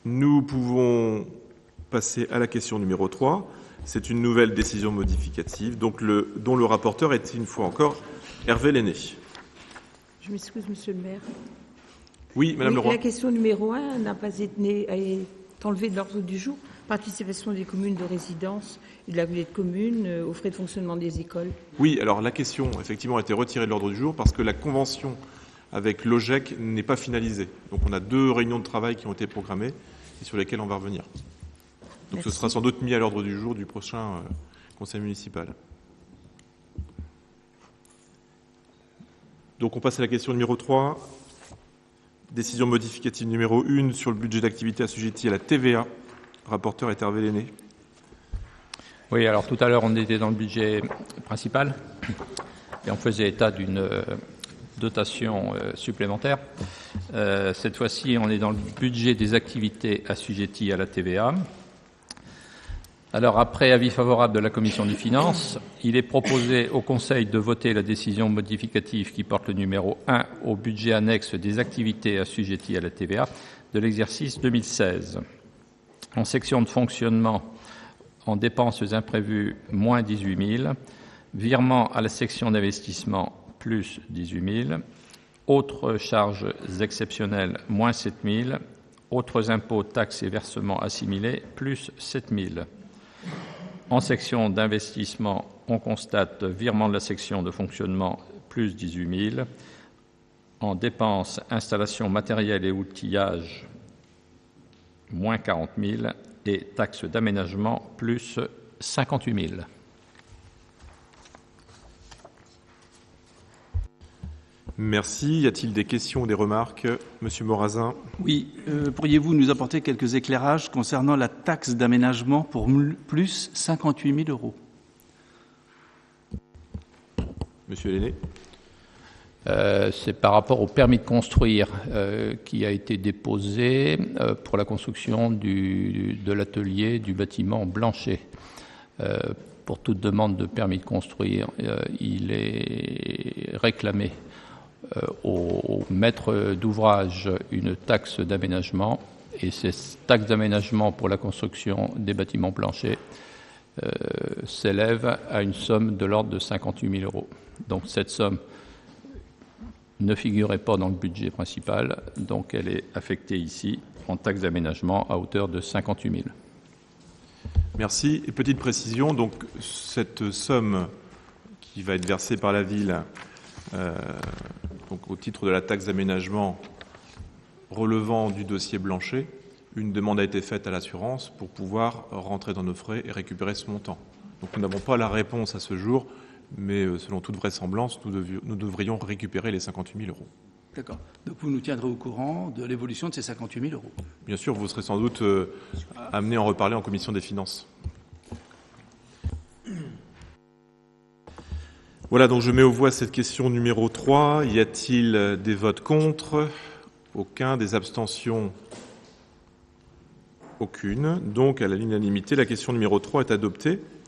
Nous pouvons passer à la question numéro 3. C'est une nouvelle décision modificative, dont le rapporteur est une fois encore Hervé Lenné. Je m'excuse, Monsieur le maire. Oui, Madame Leroy. La question numéro 1 n'a pas été enlevée de l'ordre du jour. Participation des communes de résidence et de la communauté de communes aux frais de fonctionnement des écoles. Oui, alors la question, effectivement, a été retirée de l'ordre du jour parce que la convention avec l'OGEC n'est pas finalisée. Donc on a 2 réunions de travail qui ont été programmées et sur lesquelles on va revenir. Donc Merci. Ce sera sans doute mis à l'ordre du jour du prochain conseil municipal. Donc on passe à la question numéro 3. Décision modificative numéro 1 sur le budget d'activité assujetti à la TVA. Le rapporteur est Hervé Lenné. Oui, alors tout à l'heure, on était dans le budget principal et on faisait état d'une dotation supplémentaire. Cette fois-ci, on est dans le budget des activités assujetties à la TVA. Alors, après avis favorable de la Commission des finances, il est proposé au Conseil de voter la décision modificative qui porte le numéro 1 au budget annexe des activités assujetties à la TVA de l'exercice 2016. En section de fonctionnement, en dépenses imprévues, moins 18 000, virement à la section d'investissement, plus 18 000, autres charges exceptionnelles, moins 7 000, autres impôts, taxes et versements assimilés, plus 7 000. En section d'investissement, on constate virement de la section de fonctionnement, plus 18 000. En dépenses, installation matériel et outillage, moins 40 000. Et taxes d'aménagement, plus 58 000. Merci. Y a-t-il des questions ou des remarques? Monsieur Morazin. Oui. Pourriez-vous nous apporter quelques éclairages concernant la taxe d'aménagement pour plus 58 000 euros? Monsieur Lenné. C'est par rapport au permis de construire qui a été déposé pour la construction de l'atelier du bâtiment Blanchet. Pour toute demande de permis de construire, il est réclamé au maître d'ouvrage une taxe d'aménagement, et cette taxe d'aménagement pour la construction des bâtiments Blanchet s'élève à une somme de l'ordre de 58 000 euros. Donc cette somme ne figurait pas dans le budget principal, donc elle est affectée ici en taxe d'aménagement à hauteur de 58 000. Merci. Et petite précision, donc cette somme qui va être versée par la ville donc au titre de la taxe d'aménagement relevant du dossier Blanchet, une demande a été faite à l'assurance pour pouvoir rentrer dans nos frais et récupérer ce montant. Donc nous n'avons pas la réponse à ce jour, mais selon toute vraisemblance, nous devrions récupérer les 58 000 euros. D'accord. Donc vous nous tiendrez au courant de l'évolution de ces 58 000 euros. Bien sûr, vous serez sans doute amené à en reparler en commission des finances. Voilà, donc je mets aux voix cette question numéro 3. Y a-t-il des votes contre? Aucun. Des abstentions? Aucune. Donc, à l'unanimité, la question numéro 3 est adoptée.